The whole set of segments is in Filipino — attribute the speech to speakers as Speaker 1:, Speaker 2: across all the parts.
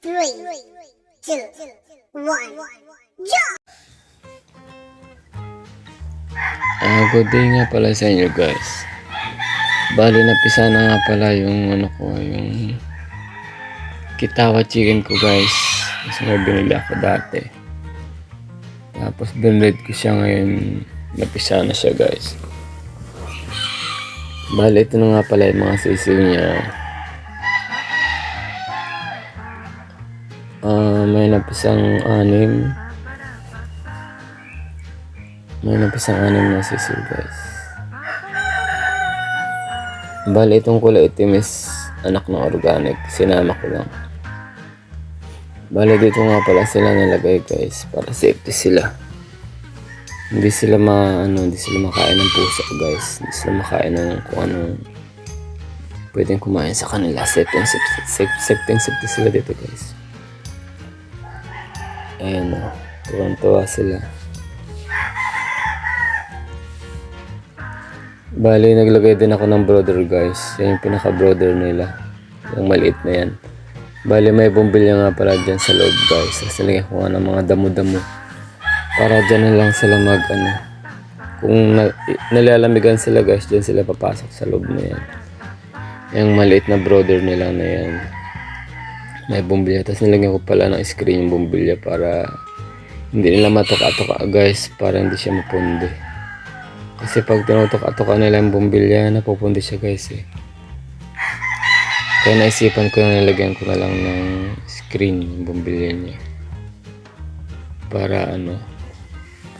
Speaker 1: 3, 2, 1, jump!
Speaker 2: Good day nga pala sa inyo guys. Bali napisa na nga pala yung yung kitawa chicken ko guys. Kasi nga binili ako dati. Tapos binilid ko siya ngayon. Napisa na siya guys. Bali ito na nga pala yung mga sisil niya. May napisang 6. May napisang 6 na sisil guys. Bali itong kulay itim is anak ng organic. Sinama ko lang. Bali dito nga pala sila nilagay guys. Para safety sila. Hindi sila makain ng pusa guys. Hindi sila makain ng kung anong pwedeng kumain sa kanila. Safety sila dito guys. Ayan o. Tuwang-tuwa sila. Bali, naglagay din ako ng brother guys. Yan yung pinaka-brother nila. Yung maliit na yan. Bali, may bumbilya nga pala dyan sa loob guys. Kasi lagyan ko nga ng mga damo-damo. Para dyan na lang sila kung nalalamigan sila guys, dyan sila papasok sa loob na yan. Yung maliit na brother nila na yan. May bumbilya. Tapos nilagyan ko pala ng screen yung bumbilya para hindi nila matuka-tuka guys. Para hindi siya mapundi. Kasi pag tinutok-atoka nila yung bumbilya, napupundi siya guys eh. Kaya naisipan ko na nilagyan ko na lang ng screen yung bumbilya niya. Para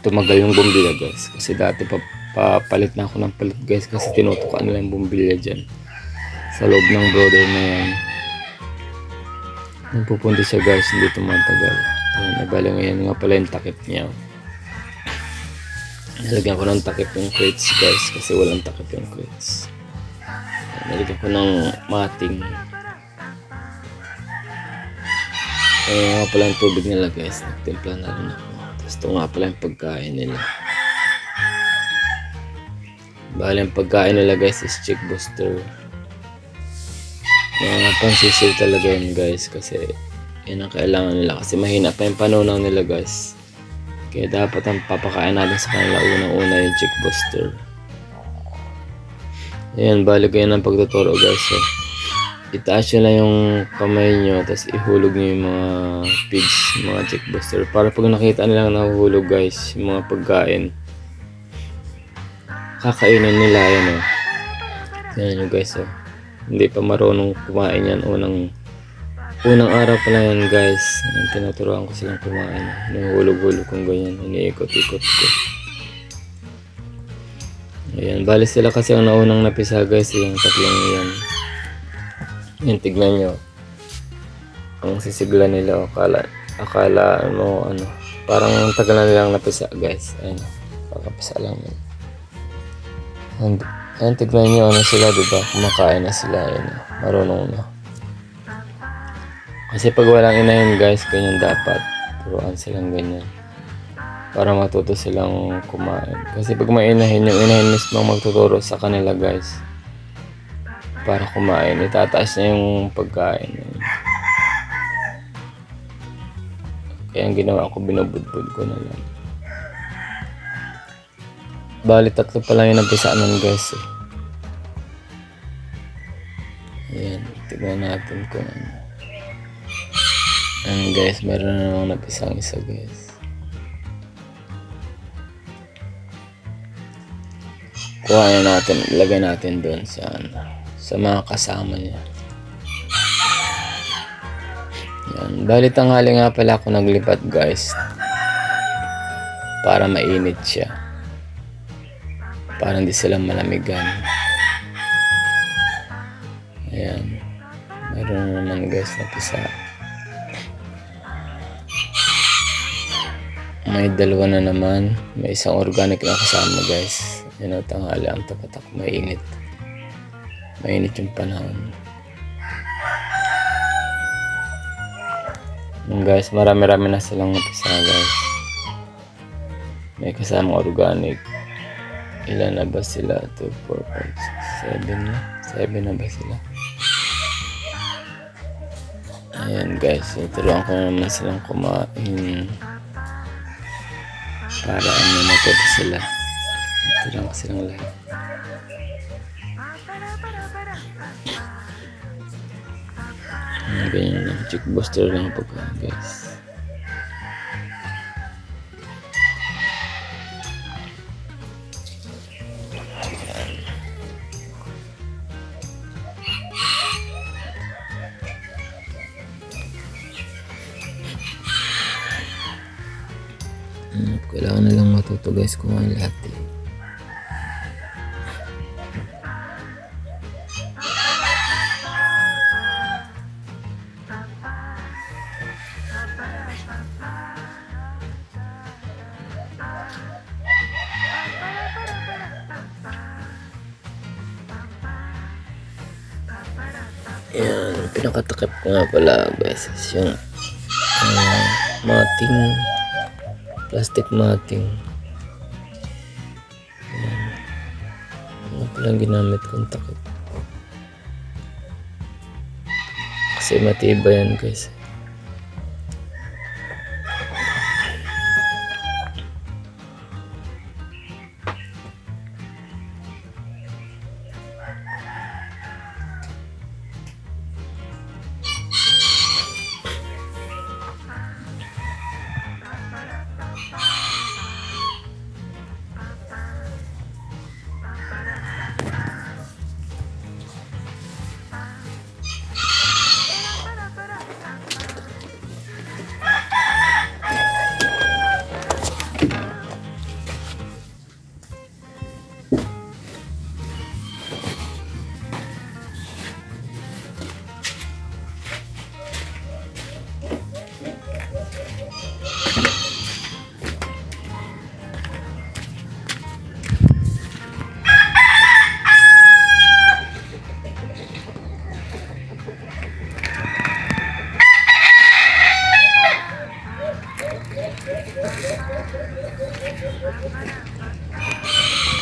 Speaker 2: tumagal yung bumbilya guys. Kasi dati papalit na ako ng palit guys. Kasi tinutukan nila yung bumbilya dyan. Sa loob ng brother na yan. Napupundi siya guys, hindi tumatagal. Ayan, nabali ngayon nga pala yung takip niya. Nalagyan ko ng takip yung crates guys kasi walang takip yung crates. Nalagyan ko ng mating. Ayan nga pala yung tubig nila guys. Nagtimpla na rin ako. Tapos ito nga pala yung pagkain nila. Bali yung pagkain nila guys is chick booster. Pansisil talaga yun guys kasi yun ang kailangan nila kasi mahina pa yung panunaw nila guys. Kaya dapat ang papakain natin sa kanila unang-una yung chick booster. Ayan, bali ganyan ang pagtuturo guys. So, itaas nyo lang yung kamay nyo tapos ihulog nyo yung mga pigs, mga chick booster. Para pag nakita nilang nahuhulog guys, yung mga pagkain, kakainin nila yan o. Ayan nyo guys o. Hindi pa marunong kumain yan. Unang araw pa lang yan guys. Tinuturuan ko silang kumain. Nahuhulog-hulog kong ganyan. Iniikot-ikot ko. Ayan. Bali sila kasi ang naunang napisa guys. Yung tatlong yan. Yan, tignan nyo. Ang sisigla nila. Akala parang tagal na nilang napisa guys. Ayan. Kakapisa lang yun. Ayan, tignan nyo sila diba. Kumakain na sila. Ayan. Marunong na. Kasi pag walang inahin guys, ganyan dapat. Turuan silang ganyan. Para matuto silang kumain. Kasi pag may inahin, yung inahin mismo magtuturo sa kanila guys. Para kumain. Itataas na yung pagkain. Kaya ang ginawa ko, binubudbud ko na lang. Bali, 3 pa lang yung napisaan nun guys eh. Ayan, tignan natin kung Ayan guys, meron na namang napisang isa guys. Kuha na natin, ilagay natin doon sa mga kasama niya. Yan, bali tanghali nga pala ako naglipat guys. Para mainit siya. Para hindi sila malamigan. Ayan, meron na naman guys napisa. May 2 na naman. May isang organic na kasama guys. Yan o, tanghali ang tapat ako. Mainit. Mainit yung panahon. Yan guys, marami-rami na silang napisa guys. May kasamang organic. Ilan na ba sila? 2, 4, 5, 6, 7 na? 7 na ba sila? Ayan guys, turuan ko naman silang kumain para matuto sila. Turuan ko silang lahat. Ganyan lang, chick booster lang pagkain guys. Kailangan na lang matuto guys kumain lahat eh. Yan, pinakatakip ko nga pala guys is yung matting, plastic matting. Yan. Ano palang ginamit kong takip. Kasi matibay yan guys.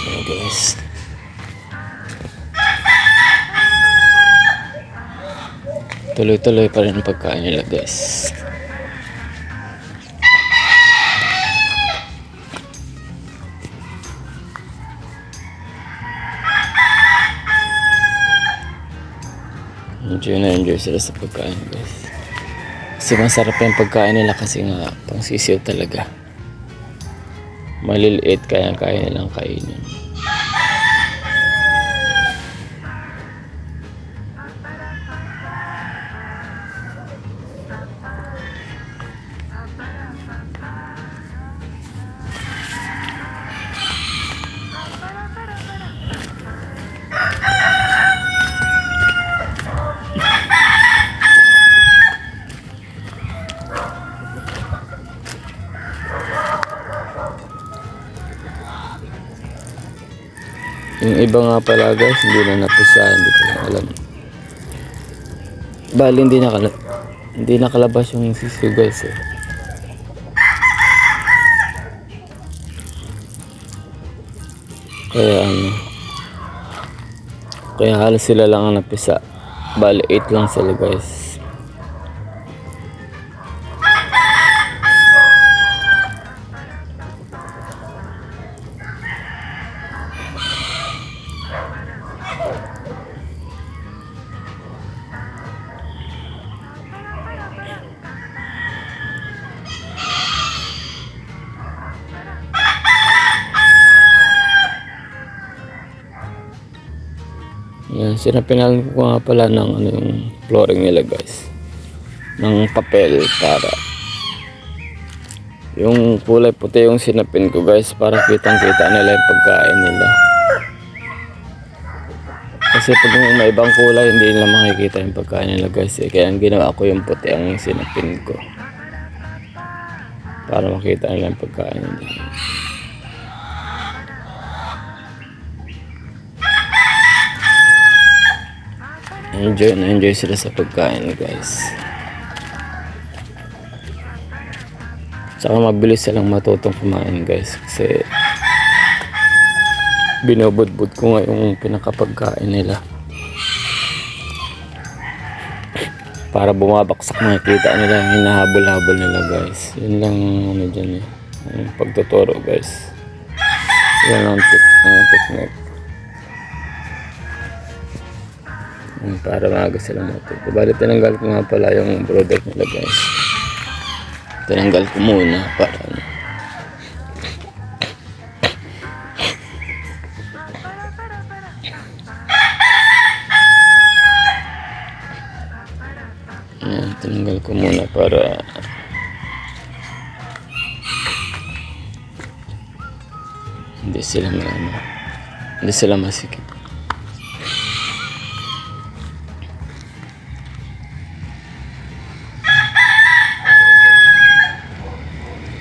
Speaker 2: Ayan guys. Tuloy-tuloy pa rin ang pagkain nila guys. Enjoy sila sa pagkain guys. Kasi masarap yung pagkain nila kasi nga pang sisiw talaga. Maliliit kaya nilang kainin. Yung iba nga pala guys, hindi na napisa, hindi ko lang alam. Bali, hindi nakalabas yung sisiw guys eh. Kaya halos sila lang ang napisa. Bali, 8 lang sila guys. Yan, sinapinalan ko nga pala ng yung flooring nila guys. Ng papel para yung kulay puti yung sinapin ko guys para kitang-kita nila yung pagkain nila. Kasi pag may ibang kulay hindi nila makikita yung pagkain nila guys eh. Kaya ang ginawa ko yung puti ang sinapin ko para makita nila yung pagkain nila. Enjoy sila sa pagkain guys. Saka mabilis silang matutong kumain guys kasi binubudbud ko nga yung pinakapagkain nila. para bumabaksak makikita nila yung hinahabol-habol nila guys. Yun lang ano dyan eh. Yung pagtuturo guys. Yan ang technique. Para maaga sila matuto. Bali tinanggal ko nga pala yung brother nila guys. Tinanggal ko muna para ano. Ayan, tinanggal ko muna para hindi sila masikip.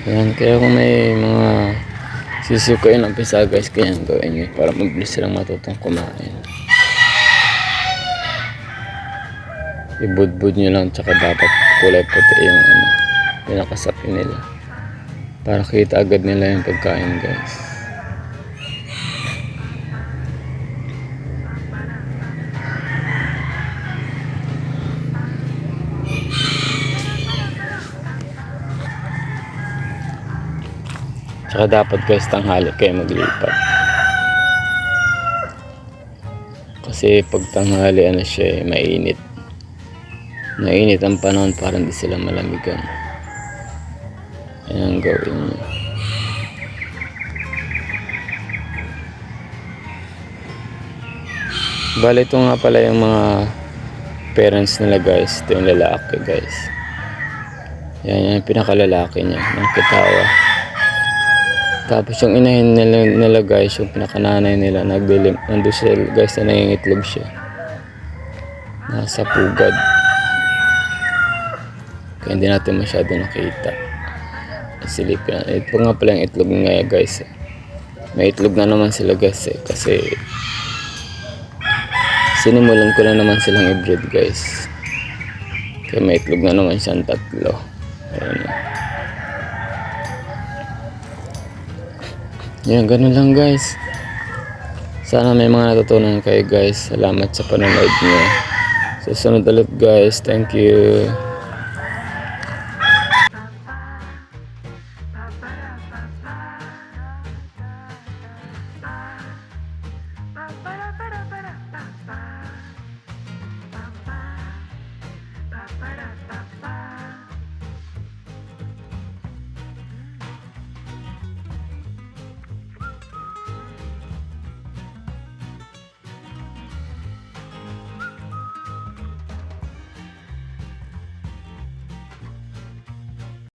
Speaker 2: Ayan, kaya kung may mga sisukain ng pisa guys, kaya gawin nyo para mabilis silang matutong kumain. Ibudbud nyo lang, tsaka dapat kulay puti yung pinakasapi nila para kita agad nila yung pagkain guys. Tsaka dapat guys tanghali kayo maglipat, kasi pag tanghali siya mainit ang panahon para hindi sila malamigan. Ayan ang gawin nyo. Bale ito nga pala yung mga parents nila guys. Ito yung lalaki guys. Yan yung pinakalalaki niya ng Kitawa. Tapos yung inahin nila guys, yung pinakananay nila nandun siya guys na nangingitlog siya. Nasa pugad. Kaya hindi natin masyado nakita. Silipin. Ito nga pala yung itlog nga guys. May itlog na naman sila guys kasi sinimulan ko na naman silang i-breed guys. Kaya may itlog na naman siyang 3. Ayan. Yan, ganun lang guys. Sana may mga natutunan kayo guys. Salamat sa panonood niyo. Susunod ulit guys. Thank you.